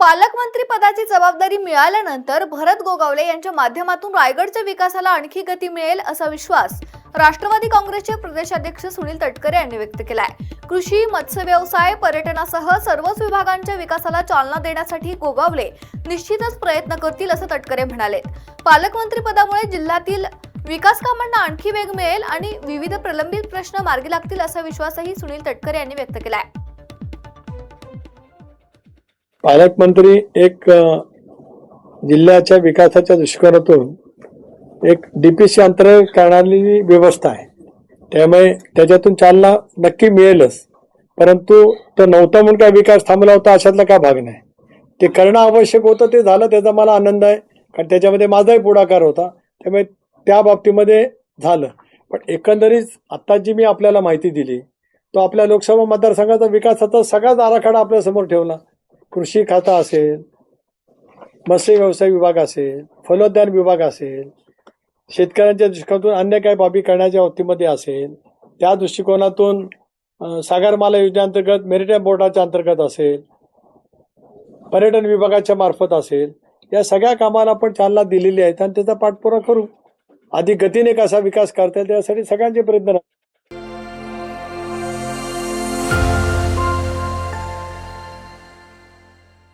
पालकमंत्री पदाची जबाबदारी मिळाल्यानंतर भरत गोगावले यांच्या माध्यमातून रायगडच्या विकासाला आणखी गती मिळेल असा विश्वास राष्ट्रवादी काँग्रेसचे प्रदेशाध्यक्ष सुनील तटकरे यांनी व्यक्त केलाय। कृषी, मत्स्य व्यवसाय, पर्यटनासह सर्वच विभागांच्या विकासाला चालना देण्यासाठी गोगावले निश्चितच प्रयत्न करतील असं तटकरे म्हणाले। पालकमंत्री पदामुळे जिल्ह्यातील विकास कामांना आणखी वेग मिळेल आणि विविध प्रलंबित प्रश्न मार्गी लागतील असा विश्वासही सुनील तटकरे यांनी व्यक्त केलाय। पालकमंत्री एक जिल्ह्याच्या विकासाच्या दृष्टिकोनातून एक डीपीसी अंतर्गत करणारी व्यवस्था आहे, त्यामुळे त्याच्यातून चालना नक्की मिळेलच। परंतु तो नव्हता म्हणून काय विकास थांबला होता अशातला काय भाग नाही, ते करणं आवश्यक होतं, ते झालं, त्याचा मला आनंद आहे, कारण त्याच्यामध्ये माझाही पुढाकार होता, त्यामुळे त्या बाबतीमध्ये झालं। पण एकंदरीत आता जी मी आपल्याला माहिती दिली तो आपल्या लोकसभा मतदारसंघाचा विकासाचा सगळाच आराखडा आपल्या समोर ठेवला। कृषी खाता असेल, मत्स्य व्यवसाय विभाग असेल, फलोद्यान विभाग असेल, शेतकऱ्यांच्या दृष्टिकोनातून अन्य काही बाबी करण्याच्या बाबतीमध्ये असेल, त्या दृष्टिकोनातून सागरमाला योजनेअंतर्गत मेरिटाईम बोर्डाच्या अंतर्गत असेल, पर्यटन विभागाच्या मार्फत असेल, या सगळ्या कामाला आपण चालना दिलेली आहे आणि त्याचा पाठपुरावा करू। अधिक गतीने कसा विकास करता येईल त्यासाठी सगळ्यांचे प्रयत्न